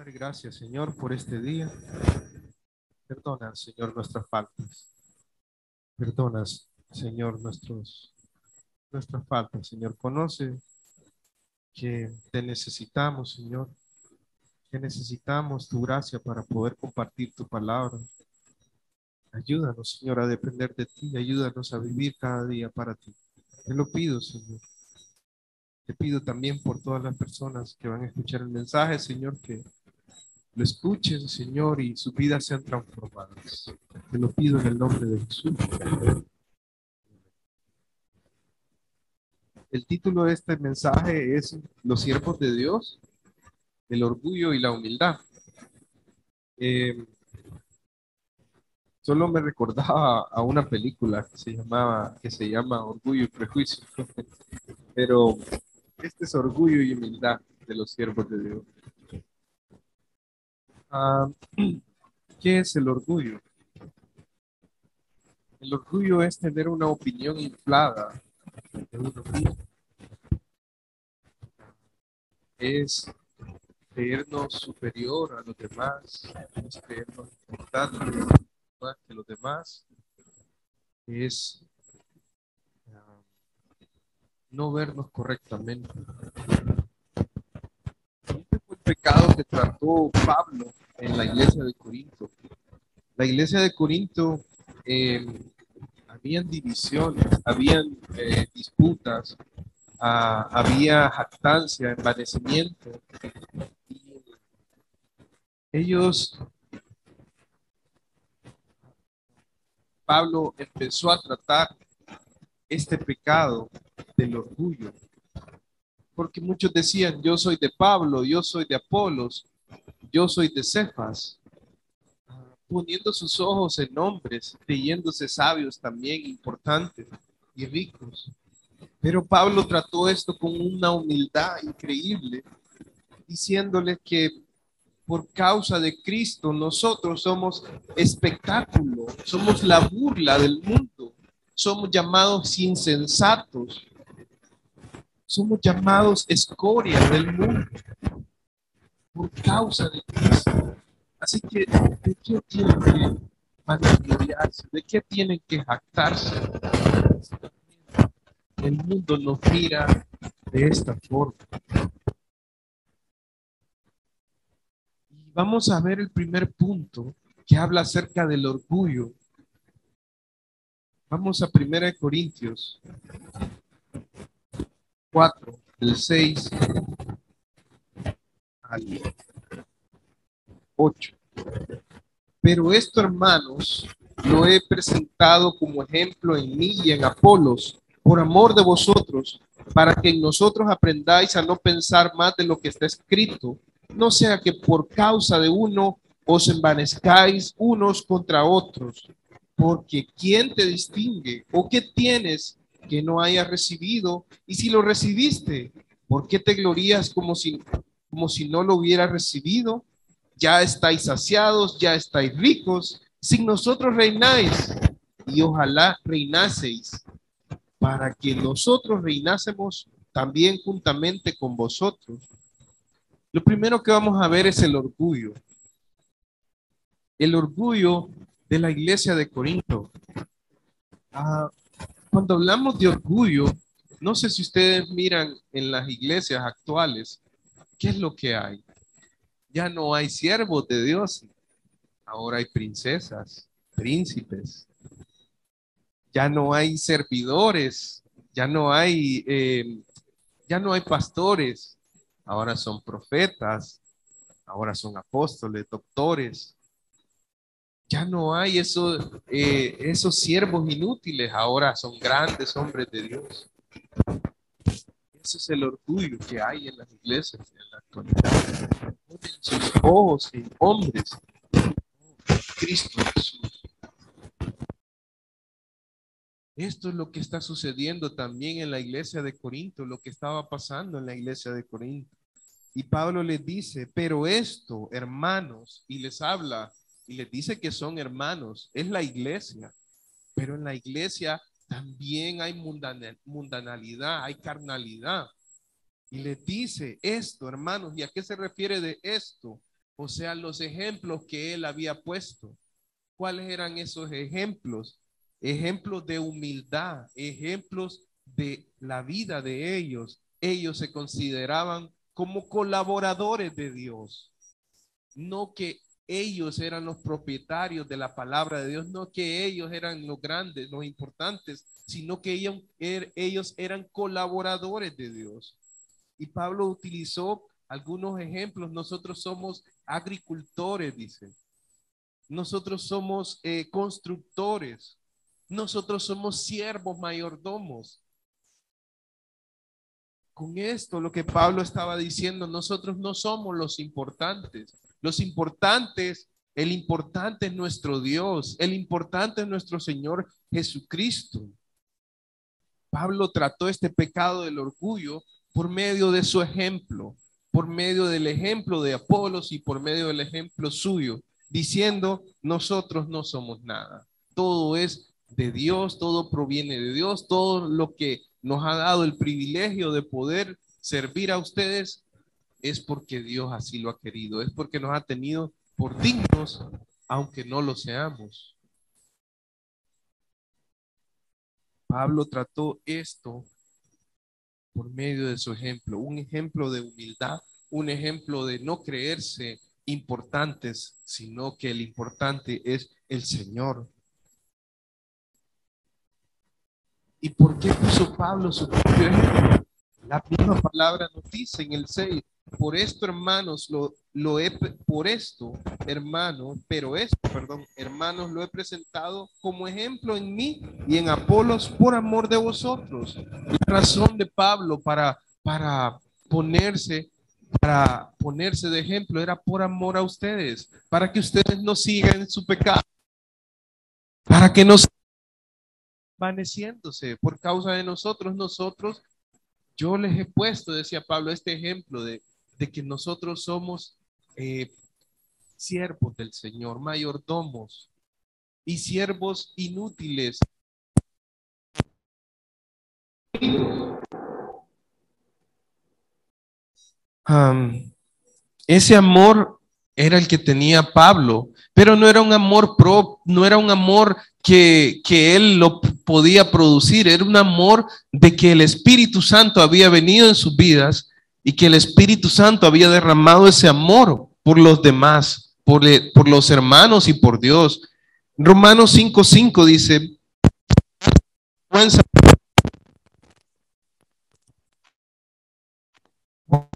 Padre, gracias, Señor, por este día. Perdona, Señor, nuestras faltas. Perdonas, Señor, nuestras faltas, Señor. Conoce que te necesitamos, Señor, que necesitamos tu gracia para poder compartir tu palabra. Ayúdanos, Señor, a depender de ti. Ayúdanos a vivir cada día para ti. Te lo pido, Señor. Te pido también por todas las personas que van a escuchar el mensaje, Señor, que lo escuchen, Señor, y sus vidas sean transformadas. Te lo pido en el nombre de Jesús. El título de este mensaje es Los siervos de Dios, el orgullo y la humildad. Eh, Solo me recordaba a una película que se llama Orgullo y Prejuicio, pero este es orgullo y humildad de los siervos de Dios. Ah, ¿Qué es el orgullo? El orgullo es tener una opinión inflada de uno mismo, es creernos superior a los demás, es creernos importantes más que los demás, es no vernos correctamente. Este fue el pecado que trató Pablo en la iglesia de Corinto. La iglesia de Corinto, eh, habían divisiones, habían disputas, había jactancia, envanecimiento. Y ellos, Pablo empezó a tratar este pecado del orgullo, porque muchos decían, yo soy de Pablo, yo soy de Apolos, yo soy de Cefas, poniendo sus ojos en hombres, creyéndose sabios también, importantes y ricos. Pero Pablo trató esto con una humildad increíble, diciéndole que por causa de Cristo nosotros somos espectáculo, somos la burla del mundo, somos llamados insensatos, somos llamados escoria del mundo por causa de Cristo. Así que, ¿de qué tienen que vanagloriarse? ¿De qué tienen que jactarse? El mundo nos mira de esta forma. Y vamos a ver el primer punto que habla acerca del orgullo. Vamos a 1 Corintios 4, del 6 al 8. Pero esto, hermanos, lo he presentado como ejemplo en mí y en Apolos, por amor de vosotros, para que en nosotros aprendáis a no pensar más de lo que está escrito, no sea que por causa de uno os envanezcáis unos contra otros, porque ¿quién te distingue? ¿O qué tienes que no hayas recibido? Y si lo recibiste, ¿por qué te glorías como si no lo hubieras recibido? Ya estáis saciados, ya estáis ricos, sin nosotros reináis, y ojalá reinaseis, para que nosotros reinásemos también juntamente con vosotros. Lo primero que vamos a ver es el orgullo de la iglesia de Corinto. Ah, Cuando hablamos de orgullo, no sé si ustedes miran en las iglesias actuales, ¿qué es lo que hay? Ya no hay siervos de Dios, ahora hay princesas, príncipes, ya no hay servidores, ya no hay, ya no hay pastores, ahora son profetas, ahora son apóstoles, doctores. Ya no hay esos siervos inútiles, ahora son grandes hombres de Dios. Ese es el orgullo que hay en las iglesias en la actualidad. Ponen sus ojos en hombres, Cristo Jesús. Esto es lo que está sucediendo también en la iglesia de Corinto, lo que estaba pasando en la iglesia de Corinto. Y Pablo les dice, pero esto, hermanos, y les habla y les dice que son hermanos, es la iglesia, pero en la iglesia también hay mundanalidad, hay carnalidad. Y les dice esto, hermanos, ¿y a qué se refiere de esto? O sea, los ejemplos que él había puesto. ¿Cuáles eran esos ejemplos? Ejemplos de humildad, ejemplos de la vida de ellos. Ellos se consideraban como colaboradores de Dios, no que ellos eran los propietarios de la palabra de Dios, no que ellos eran los grandes, los importantes, sino que ellos eran colaboradores de Dios. Y Pablo utilizó algunos ejemplos. Nosotros somos agricultores, dice. Nosotros somos constructores. Nosotros somos siervos mayordomos. Con esto, lo que Pablo estaba diciendo, nosotros no somos los importantes. Los importantes, el importante es nuestro Dios. El importante es nuestro Señor Jesucristo. Pablo trató este pecado del orgullo por medio de su ejemplo, por medio del ejemplo de Apolos y por medio del ejemplo suyo, diciendo, nosotros no somos nada. Todo es de Dios, todo proviene de Dios, todo lo que nos ha dado el privilegio de poder servir a ustedes es porque Dios así lo ha querido, es porque nos ha tenido por dignos, aunque no lo seamos. Pablo trató esto por medio de su ejemplo, un ejemplo de humildad, un ejemplo de no creerse importantes, sino que el importante es el Señor. ¿Y por qué puso Pablo su propio ejemplo? La misma palabra nos dice en el 6, por esto, hermanos, hermanos, lo he presentado como ejemplo en mí y en Apolos por amor de vosotros. La razón de Pablo para ponerse de ejemplo era por amor a ustedes, para que ustedes no sigan en su pecado, para que no sigan vaneciéndose por causa de nosotros. Yo les he puesto, decía Pablo, este ejemplo de que nosotros somos siervos del Señor, mayordomos y siervos inútiles. Ese amor era el que tenía Pablo, pero no era un amor no era un amor que él lo podía producir, era un amor de que el Espíritu Santo había venido en sus vidas y que el Espíritu Santo había derramado ese amor por los demás, por los hermanos y por Dios. Romanos 5:5 dice,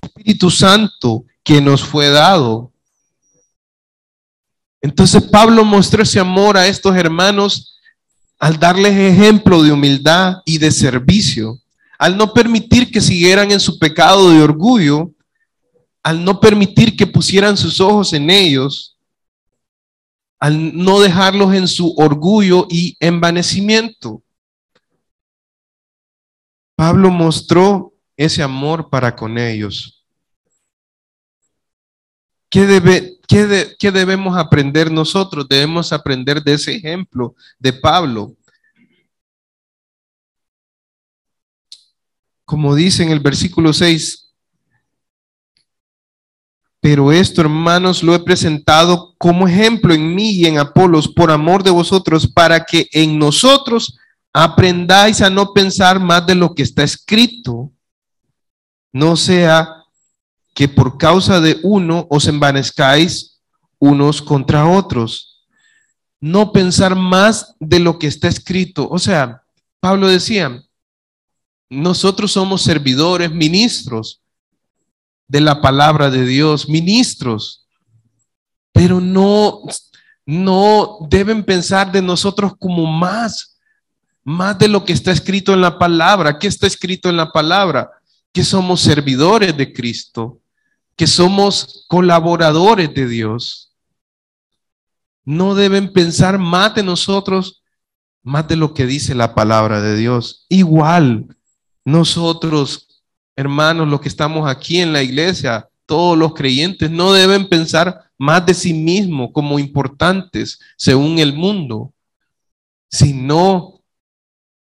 Espíritu Santo que nos fue dado. Entonces Pablo mostró ese amor a estos hermanos al darles ejemplo de humildad y de servicio, al no permitir que siguieran en su pecado de orgullo, al no permitir que pusieran sus ojos en ellos, al no dejarlos en su orgullo y envanecimiento. Pablo mostró ese amor para con ellos. ¿Qué debemos aprender nosotros? Debemos aprender de ese ejemplo de Pablo. Como dice en el versículo 6, pero esto, hermanos, lo he presentado como ejemplo en mí y en Apolos por amor de vosotros, para que en nosotros aprendáis a no pensar más de lo que está escrito, no sea que por causa de uno os envanezcáis unos contra otros. No pensar más de lo que está escrito. O sea, Pablo decía, nosotros somos servidores, ministros de la palabra de Dios, ministros, pero no deben pensar de nosotros como más de lo que está escrito en la palabra. ¿Qué está escrito en la palabra? Que somos servidores de Cristo, que somos colaboradores de Dios. No deben pensar más de nosotros, más de lo que dice la palabra de Dios. Igual, nosotros, hermanos, los que estamos aquí en la iglesia, todos los creyentes, no deben pensar más de sí mismos como importantes según el mundo, sino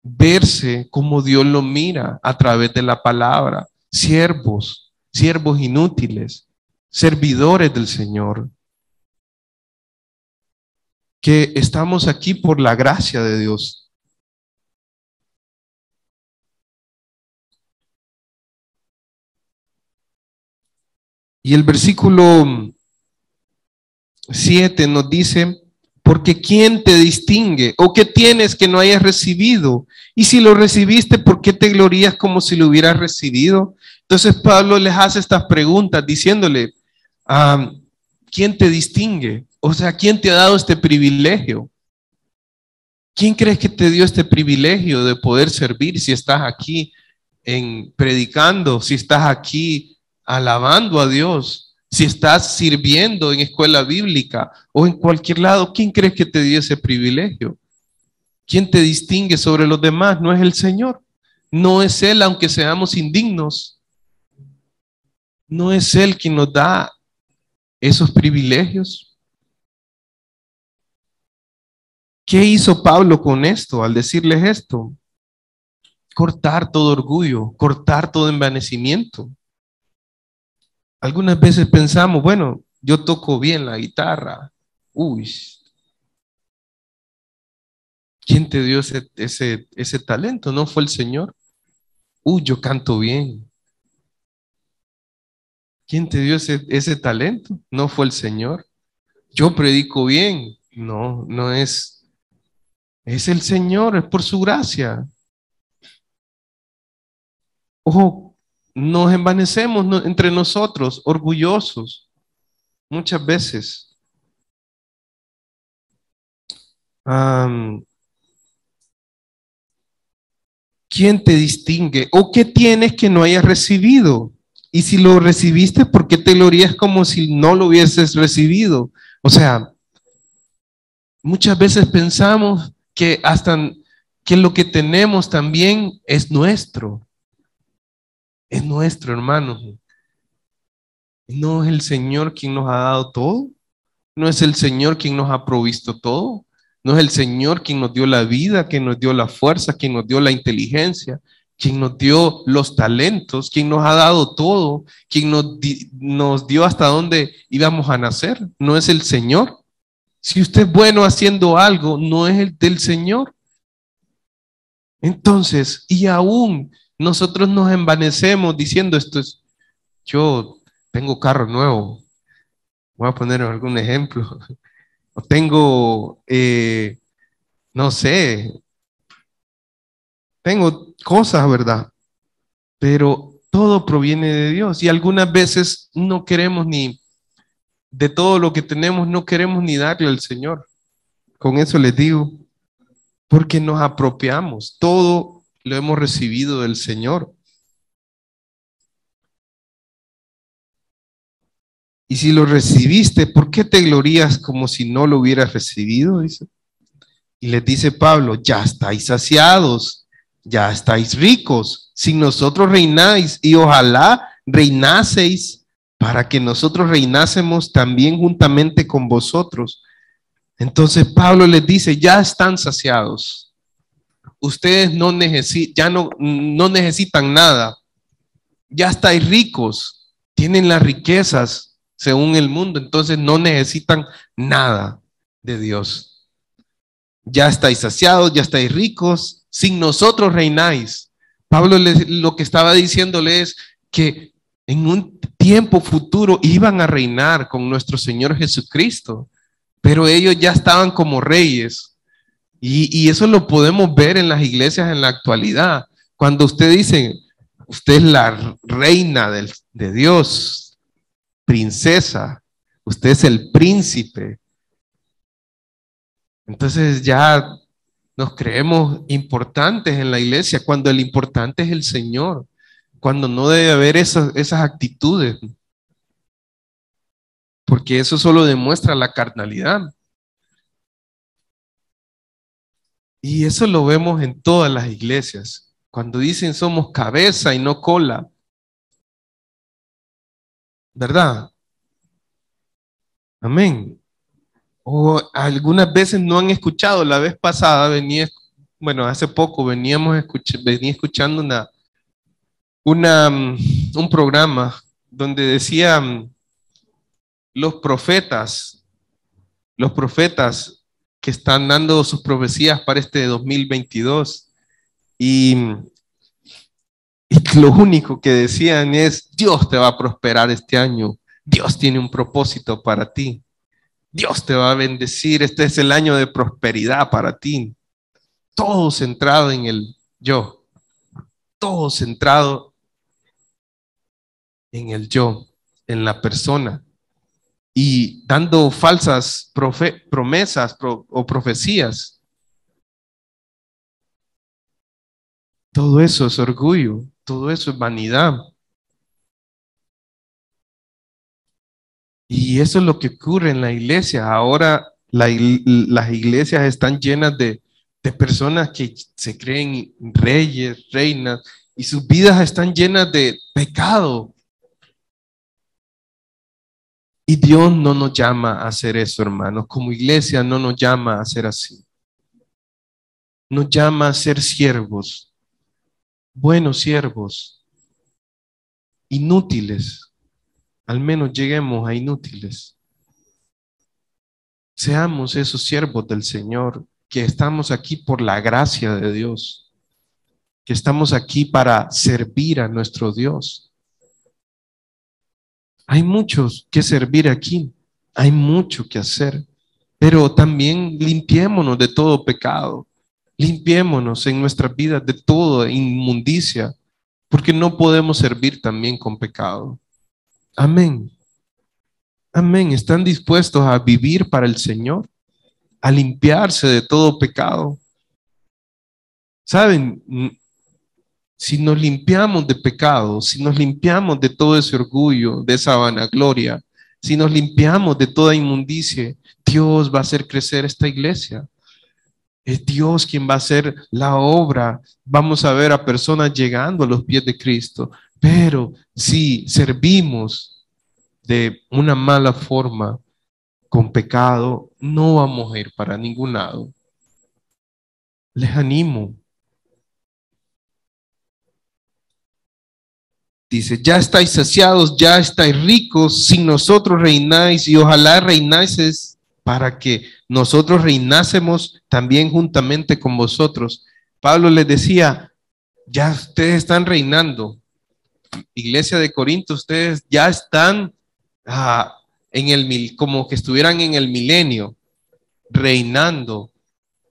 verse como Dios lo mira a través de la palabra. Siervos inútiles, servidores del Señor, que estamos aquí por la gracia de Dios. Y el versículo 7 nos dice, porque ¿quién te distingue? ¿O qué tienes que no hayas recibido? Y si lo recibiste, ¿por qué te glorías como si lo hubieras recibido? Entonces Pablo les hace estas preguntas diciéndole, ¿quién te distingue? O sea, ¿quién te ha dado este privilegio? ¿Quién crees que te dio este privilegio de poder servir si estás aquí predicando, si estás aquí alabando a Dios, si estás sirviendo en escuela bíblica o en cualquier lado? ¿Quién crees que te dio ese privilegio? ¿Quién te distingue sobre los demás? No es el Señor. No es Él, aunque seamos indignos. No es Él quien nos da esos privilegios. ¿Qué hizo Pablo con esto al decirles esto? Cortar todo orgullo, cortar todo envanecimiento. Algunas veces pensamos, bueno, yo toco bien la guitarra. Uy, ¿quién te dio ese talento? ¿No fue el Señor? Uy, yo canto bien. ¿Quién te dio ese talento? ¿No fue el Señor? Yo predico bien. No, no es. Es el Señor, es por su gracia. Ojo, nos envanecemos entre nosotros, orgullosos, muchas veces. ¿Quién te distingue? ¿O qué tienes que no hayas recibido? Y si lo recibiste, ¿por qué te glorías como si no lo hubieses recibido? O sea, muchas veces pensamos que hasta que lo que tenemos también es nuestro. Es nuestro, hermano. No es el Señor quien nos ha dado todo. No es el Señor quien nos ha provisto todo. No es el Señor quien nos dio la vida, quien nos dio la fuerza, quien nos dio la inteligencia, quien nos dio los talentos, quien nos ha dado todo, quien nos dio hasta dónde íbamos a nacer. No es el Señor. Si usted es bueno haciendo algo, no es el del Señor. Entonces, y aún nosotros nos envanecemos diciendo esto es, yo tengo carro nuevo. Voy a poner algún ejemplo. O tengo, no sé, tengo cosas, ¿verdad? Pero todo proviene de Dios y algunas veces no queremos ni, de todo lo que tenemos, no queremos ni darle al Señor. Con eso les digo, porque nos apropiamos, todo lo hemos recibido del Señor. Y si lo recibiste, ¿por qué te glorías como si no lo hubieras recibido? Dice. Y les dice Pablo, ya estáis saciados, ya estáis ricos, sin nosotros reináis y ojalá reinaseis para que nosotros reinásemos también juntamente con vosotros. Entonces Pablo les dice, ya están saciados, ustedes ya no necesitan nada, ya estáis ricos, tienen las riquezas según el mundo, entonces no necesitan nada de Dios. Ya estáis saciados, ya estáis ricos, sin nosotros reináis. Pablo lo que estaba diciéndole es que en un tiempo futuro iban a reinar con nuestro Señor Jesucristo, pero ellos ya estaban como reyes. Y eso lo podemos ver en las iglesias en la actualidad. Cuando usted dice, usted es la reina de Dios, princesa, usted es el príncipe. Entonces ya nos creemos importantes en la iglesia cuando el importante es el Señor, cuando no debe haber esas actitudes, porque eso solo demuestra la carnalidad. Y eso lo vemos en todas las iglesias. Cuando dicen somos cabeza y no cola, ¿verdad? Amén. O algunas veces no han escuchado. La vez pasada bueno, hace poco venía escuchando un programa donde decía los profetas que están dando sus profecías para este 2022 y lo único que decían es: Dios te va a prosperar este año, Dios tiene un propósito para ti, Dios te va a bendecir, este es el año de prosperidad para ti. Todo centrado en el yo, todo centrado en el yo, en la persona, y dando falsas promesas o profecías. Todo eso es orgullo, todo eso es vanidad. Y eso es lo que ocurre en la iglesia. Ahora las iglesias están llenas de personas que se creen reyes, reinas, y sus vidas están llenas de pecado. Y Dios no nos llama a hacer eso, hermanos. Como iglesia no nos llama a hacer así. Nos llama a ser siervos, buenos siervos, inútiles. Al menos lleguemos a inútiles. Seamos esos siervos del Señor, que estamos aquí por la gracia de Dios, que estamos aquí para servir a nuestro Dios. Hay muchos que servir aquí, hay mucho que hacer, pero también limpiémonos de todo pecado, limpiémonos en nuestras vidas de toda inmundicia, porque no podemos servir también con pecado. Amén. Amén. ¿Están dispuestos a vivir para el Señor? A limpiarse de todo pecado. ¿Saben? Si nos limpiamos de pecado, si nos limpiamos de todo ese orgullo, de esa vanagloria, si nos limpiamos de toda inmundicia, Dios va a hacer crecer esta iglesia. Es Dios quien va a hacer la obra. Vamos a ver a personas llegando a los pies de Cristo. Pero si servimos de una mala forma, con pecado, no vamos a ir para ningún lado. Les animo. Dice: ya estáis saciados, ya estáis ricos, sin nosotros reináis, y ojalá reináis para que nosotros reinásemos también juntamente con vosotros. Pablo les decía: ya ustedes están reinando. Iglesia de Corinto, ustedes ya están como que estuvieran en el milenio, reinando,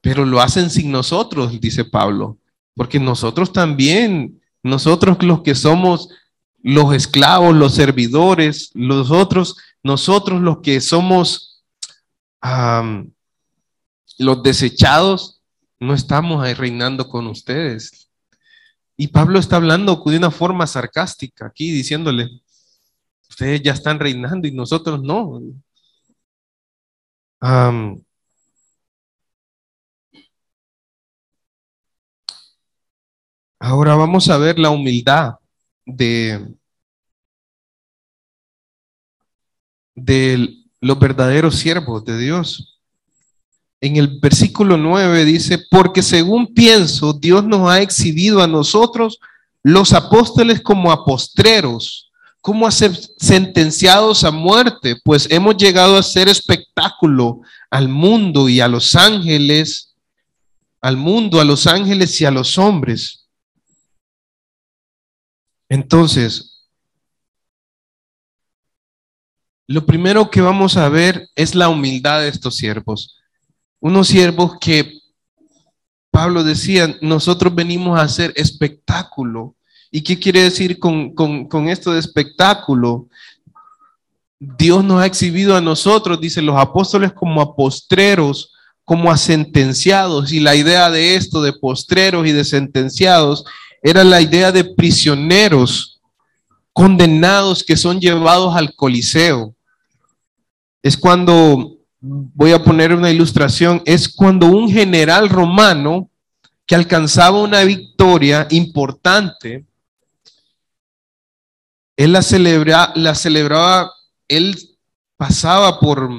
pero lo hacen sin nosotros, dice Pablo, porque nosotros también, nosotros los que somos los esclavos, los servidores, nosotros los que somos los desechados, no estamos ahí reinando con ustedes. Y Pablo está hablando de una forma sarcástica aquí, diciéndole: ustedes ya están reinando y nosotros no. Ahora vamos a ver la humildad de los verdaderos siervos de Dios. En el versículo 9 dice: porque según pienso, Dios nos ha exhibido a nosotros, los apóstoles, como a postreros, como a ser sentenciados a muerte, pues hemos llegado a ser espectáculo al mundo y a los ángeles, al mundo, a los ángeles y a los hombres. Entonces, lo primero que vamos a ver es la humildad de estos siervos. Unos siervos que Pablo decía: nosotros venimos a hacer espectáculo. ¿Y qué quiere decir con esto de espectáculo? Dios nos ha exhibido a nosotros, dice, los apóstoles, como a postreros, como a sentenciados. Y la idea de esto, de postreros y de sentenciados, era la idea de prisioneros condenados que son llevados al Coliseo. Es cuando, voy a poner una ilustración, es cuando un general romano que alcanzaba una victoria importante, él la celebraba, él pasaba por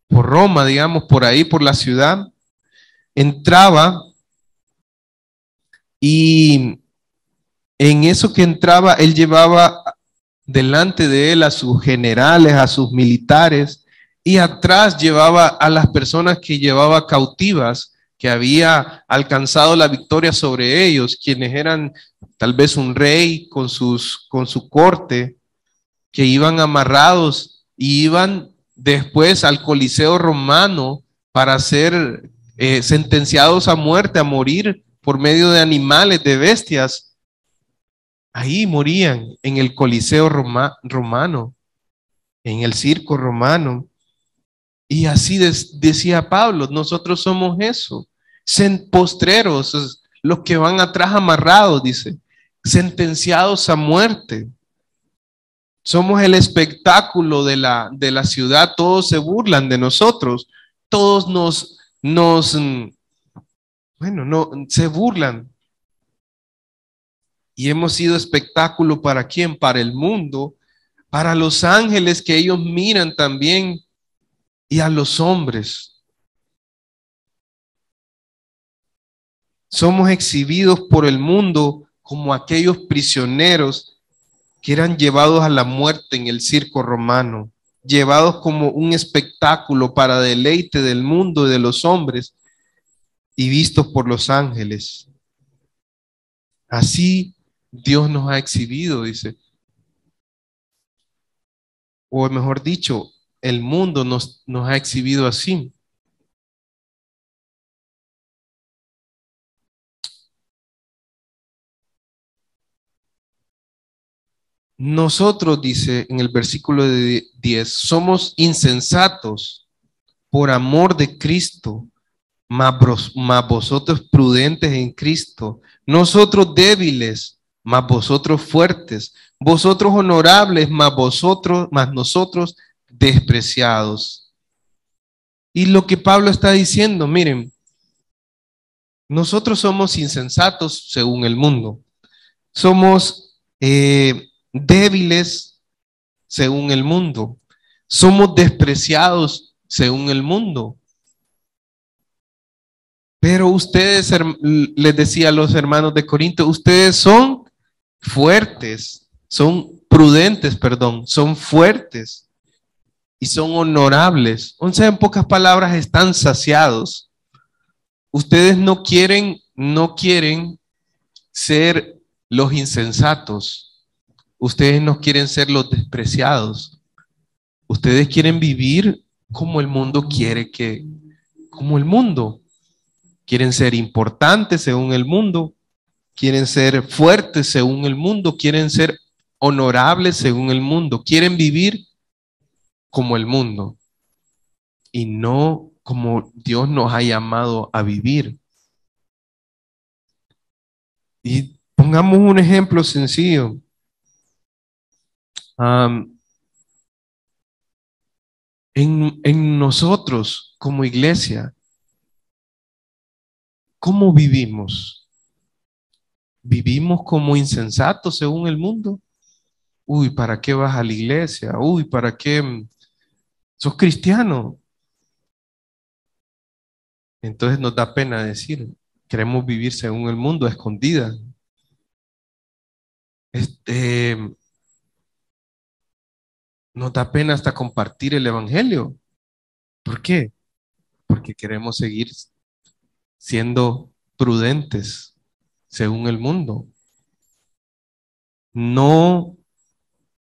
Roma, digamos, por ahí, por la ciudad, entraba, y en eso que entraba, él llevaba delante de él a sus generales, a sus militares, y atrás llevaba a las personas que llevaba cautivas, que había alcanzado la victoria sobre ellos, quienes eran tal vez un rey con su corte, que iban amarrados y iban después al Coliseo romano para ser sentenciados a muerte, a morir por medio de animales, de bestias. Ahí morían en el Coliseo romano, en el circo romano. Y así decía Pablo, nosotros somos eso, postreros, los que van atrás amarrados, dice, sentenciados a muerte. Somos el espectáculo de la ciudad, todos se burlan de nosotros, todos bueno, no, se burlan. Y hemos sido espectáculo ¿para quién? Para el mundo, para los ángeles que ellos miran también y a los hombres. Somos exhibidos por el mundo como aquellos prisioneros que eran llevados a la muerte en el circo romano, llevados como un espectáculo para deleite del mundo y de los hombres y vistos por los ángeles. Así Dios nos ha exhibido, dice. O mejor dicho, el mundo nos ha exhibido así. Nosotros, dice en el versículo 10, somos insensatos por amor de Cristo, mas vosotros prudentes en Cristo, nosotros débiles, mas vosotros fuertes, vosotros honorables, mas nosotros despreciados. Y lo que Pablo está diciendo, miren, nosotros somos insensatos según el mundo, somos débiles según el mundo, somos despreciados según el mundo. Pero ustedes, les decía a los hermanos de Corinto, ustedes son fuertes, son prudentes, perdón, son fuertes y son honorables. O sea, en pocas palabras, están saciados. Ustedes no quieren ser los insensatos. Ustedes no quieren ser los despreciados. Ustedes quieren vivir como el mundo quiere como el mundo. Quieren ser importantes según el mundo, quieren ser fuertes según el mundo, quieren ser honorables según el mundo, quieren vivir como el mundo y no como Dios nos ha llamado a vivir. Y pongamos un ejemplo sencillo. En nosotros como iglesia, ¿cómo vivimos? ¿Vivimos como insensatos según el mundo? Uy, ¿para qué vas a la iglesia? Uy, ¿para qué sos cristiano? Entonces nos da pena decir, queremos vivir según el mundo, a escondidas. Nos da pena hasta compartir el evangelio. ¿Por qué? Porque queremos seguir siendo prudentes según el mundo. No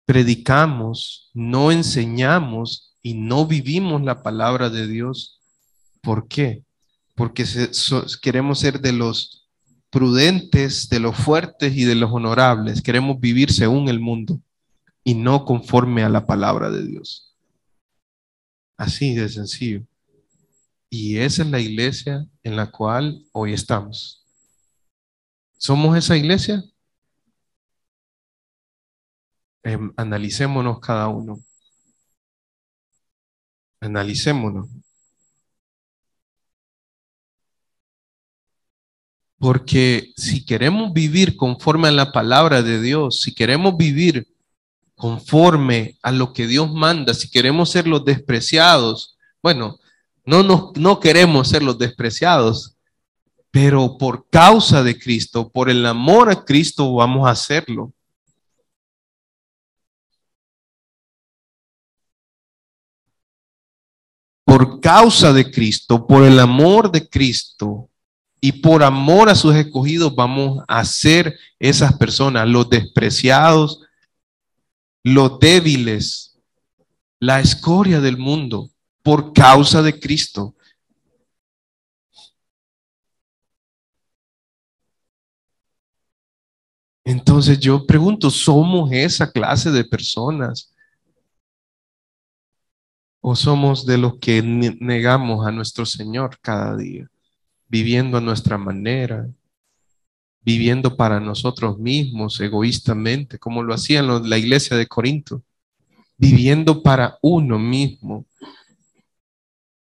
predicamos, no enseñamos y no vivimos la palabra de Dios. ¿Por qué? Porque queremos ser de los prudentes, de los fuertes y de los honorables. Queremos vivir según el mundo y no conforme a la palabra de Dios. Así de sencillo. Y esa es la iglesia en la cual hoy estamos. ¿Somos esa iglesia? Analicémonos cada uno. Analicémonos. Porque si queremos vivir conforme a la palabra de Dios, si queremos vivir conforme a lo que Dios manda, si queremos ser los despreciados, bueno, no queremos ser los despreciados, pero por causa de Cristo, por el amor a Cristo, vamos a hacerlo. por causa de Cristo, por el amor de Cristo y por amor a sus escogidos, vamos a ser esas personas, los despreciados, los débiles, la escoria del mundo, por causa de Cristo. Entonces yo pregunto, ¿somos esa clase de personas? ¿O somos de los que negamos a nuestro Señor cada día, viviendo a nuestra manera, viviendo para nosotros mismos, egoístamente, como lo hacían la iglesia de Corinto, viviendo para uno mismo,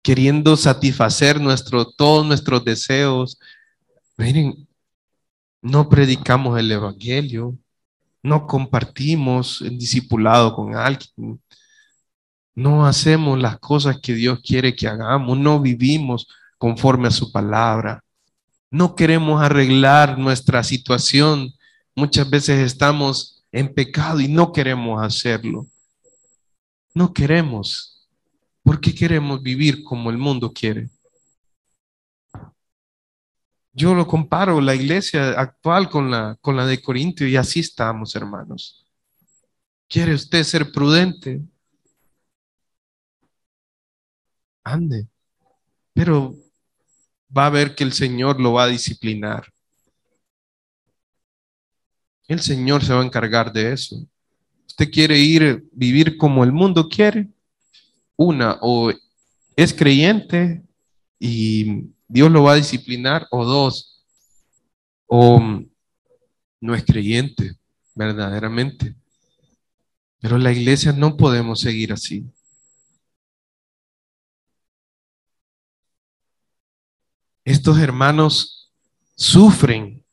queriendo satisfacer todos nuestros deseos? Miren, no predicamos el evangelio, no compartimos el discipulado con alguien, no hacemos las cosas que Dios quiere que hagamos, no vivimos conforme a su palabra, no queremos arreglar nuestra situación. Muchas veces estamos en pecado y no queremos hacerlo. No queremos, porque queremos vivir como el mundo quiere. Yo lo comparo la iglesia actual con la de Corintio y así estamos, hermanos. ¿Quiere usted ser prudente? Ande, pero va a ver que el Señor lo va a disciplinar. El Señor se va a encargar de eso. ¿Usted quiere vivir como el mundo quiere? O es creyente y Dios lo va a disciplinar, o dos, o no es creyente verdaderamente. Pero la iglesia no podemos seguir así. Estos hermanos sufren,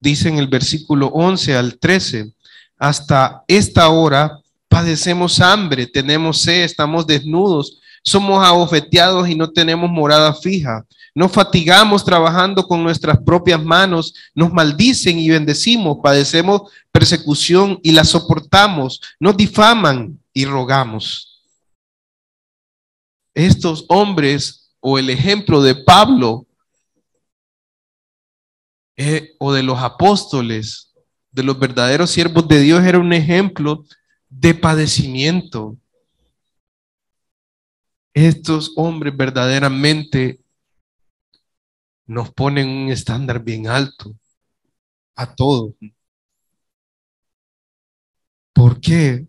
dice en el versículo 11 al 13, hasta esta hora padecemos hambre, tenemos sed, estamos desnudos, somos abofeteados y no tenemos morada fija. Nos fatigamos trabajando con nuestras propias manos, nos maldicen y bendecimos, padecemos persecución y la soportamos, nos difaman y rogamos. Estos hombres, o el ejemplo de Pablo, o de los apóstoles, de los verdaderos siervos de Dios, era un ejemplo de padecimiento. Estos hombres verdaderamente nos ponen un estándar bien alto a todos. ¿Por qué?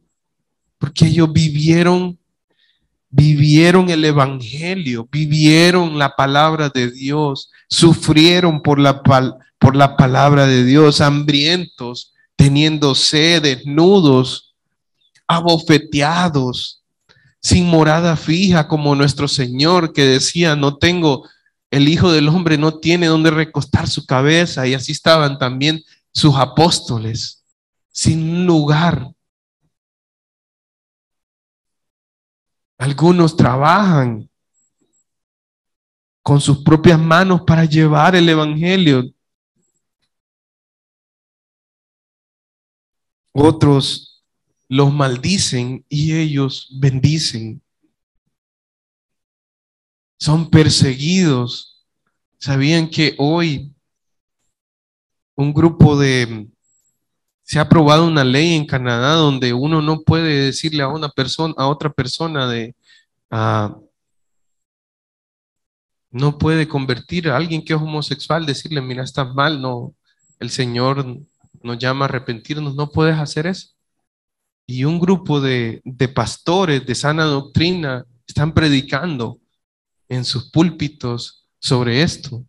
Porque ellos vivieron el evangelio, vivieron la palabra de Dios, sufrieron por la palabra de Dios, hambrientos, teniendo sed, desnudos, abofeteados, sin morada fija, como nuestro Señor que decía, no tengo, el Hijo del Hombre no tiene donde recostar su cabeza, y así estaban también sus apóstoles, sin un lugar. Algunos trabajan con sus propias manos para llevar el evangelio. Otros los maldicen y ellos bendicen. Son perseguidos. ¿Sabían que hoy un grupo se ha aprobado una ley en Canadá donde uno no puede decirle a una persona, a otra persona ah, no puede convertir a alguien que es homosexual, decirle, mira, estás mal, no, el Señor nos llama a arrepentirnos, no puedes hacer eso. Y un grupo de pastores de sana doctrina están predicando en sus púlpitos sobre esto.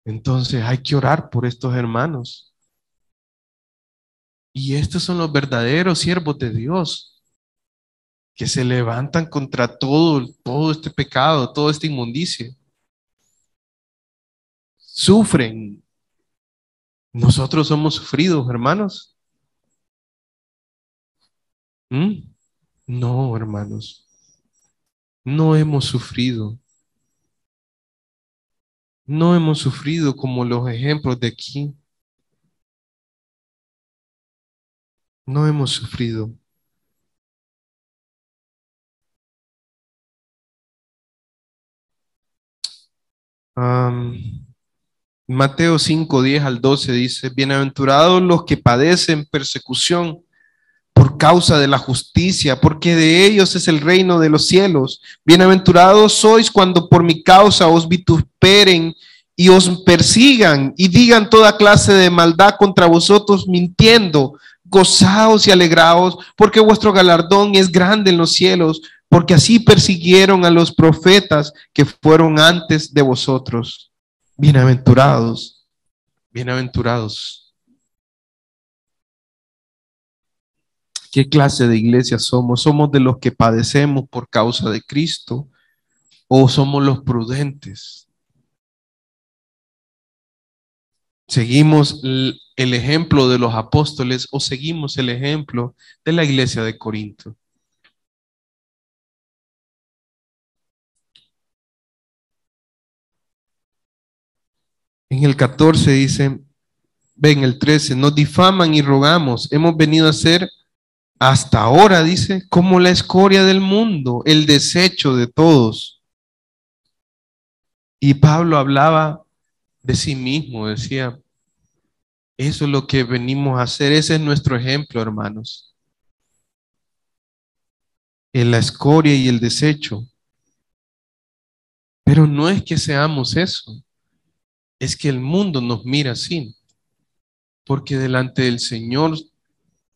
Entonces hay que orar por estos hermanos. Y estos son los verdaderos siervos de Dios, que se levantan contra todo este pecado, toda esta inmundicia. Sufren. Nosotros somos sufridos, hermanos. ¿Mm? No, hermanos. No hemos sufrido. No hemos sufrido como los ejemplos de aquí. No hemos sufrido. Mateo 5, 10 al 12 dice, bienaventurados los que padecen persecución por causa de la justicia, porque de ellos es el reino de los cielos. Bienaventurados sois cuando por mi causa os vituperen y os persigan y digan toda clase de maldad contra vosotros mintiendo. Gozaos y alegraos, porque vuestro galardón es grande en los cielos, porque así persiguieron a los profetas que fueron antes de vosotros. Bienaventurados, bienaventurados. ¿Qué clase de iglesia somos? ¿Somos de los que padecemos por causa de Cristo o somos los prudentes? ¿Seguimos el ejemplo de los apóstoles o seguimos el ejemplo de la iglesia de Corinto? En el 14 dice, ven el 13, nos difaman y rogamos, hemos venido a ser hasta ahora, dice, como la escoria del mundo, el desecho de todos. Y Pablo hablaba de sí mismo, decía, eso es lo que venimos a hacer, ese es nuestro ejemplo, hermanos, en la escoria y el desecho. Pero no es que seamos eso, es que el mundo nos mira así, porque delante del Señor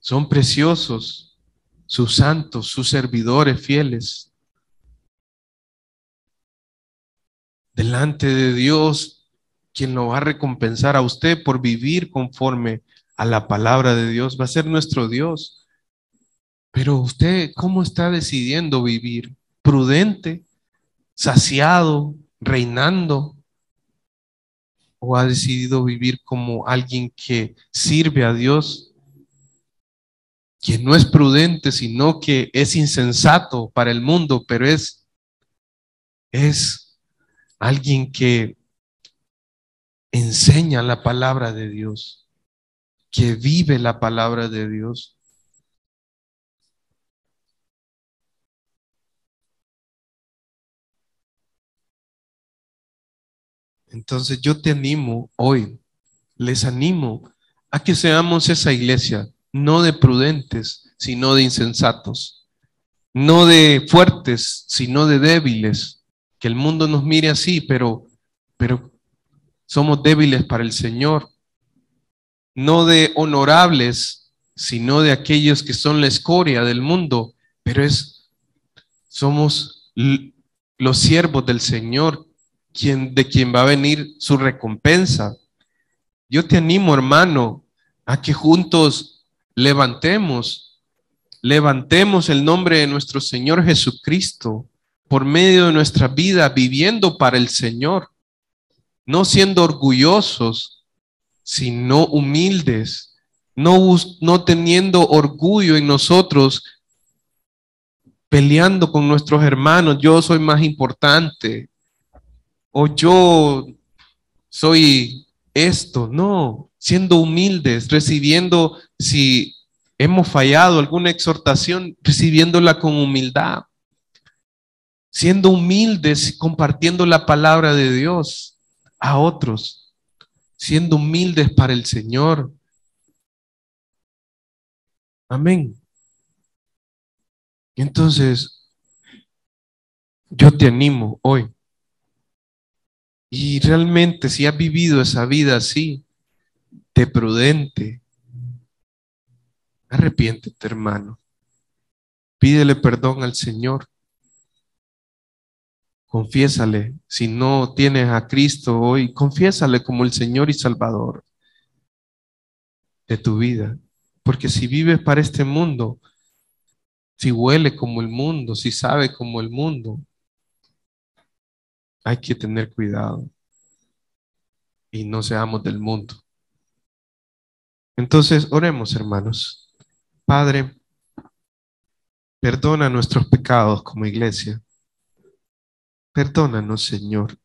son preciosos sus santos, sus servidores fieles. Delante de Dios, quien lo va a recompensar a usted por vivir conforme a la palabra de Dios, va a ser nuestro Dios. Pero usted, ¿cómo está decidiendo vivir? ¿Prudente, saciado, reinando? ¿O ha decidido vivir como alguien que sirve a Dios, que no es prudente, sino que es insensato para el mundo, pero es alguien que enseña la palabra de Dios, que vive la palabra de Dios? Entonces yo te animo hoy, les animo a que seamos esa iglesia, no de prudentes, sino de insensatos, no de fuertes, sino de débiles, que el mundo nos mire así, pero somos débiles para el Señor, no de honorables, sino de aquellos que son la escoria del mundo, pero somos los siervos del Señor, de quien va a venir su recompensa. Yo te animo, hermano, a que juntos levantemos el nombre de nuestro Señor Jesucristo por medio de nuestra vida, viviendo para el Señor, no siendo orgullosos, sino humildes, no teniendo orgullo en nosotros, peleando con nuestros hermanos, yo soy más importante o yo soy esto, no, siendo humildes, recibiendo, si hemos fallado alguna exhortación, recibiéndola con humildad, siendo humildes, compartiendo la palabra de Dios a otros, siendo humildes para el Señor. Amén. Entonces, yo te animo hoy. Y realmente, si has vivido esa vida así, de prudente, arrepiéntete, hermano. Pídele perdón al Señor. Confiésale. Si no tienes a Cristo hoy, confiésale como el Señor y Salvador de tu vida. Porque si vives para este mundo, si huele como el mundo, si sabe como el mundo, hay que tener cuidado y no seamos del mundo. Entonces, oremos, hermanos. Padre, perdona nuestros pecados como iglesia. Perdónanos, Señor,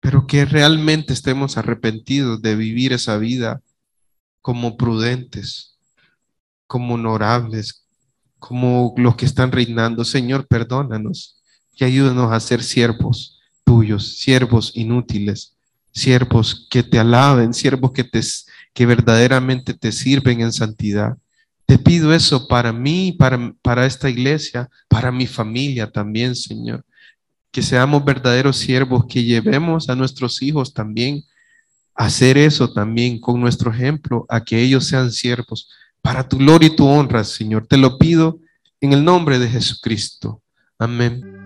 pero que realmente estemos arrepentidos de vivir esa vida como prudentes, como honorables, como los que están reinando. Señor, perdónanos y ayúdanos a ser siervos tuyos, siervos inútiles, siervos que te alaben, siervos que verdaderamente te sirven en santidad. Te pido eso para mí, para esta iglesia, para mi familia también, Señor. Que seamos verdaderos siervos, que llevemos a nuestros hijos también a hacer eso también con nuestro ejemplo, a que ellos sean siervos para tu gloria y tu honra, Señor. Te lo pido en el nombre de Jesucristo. Amén.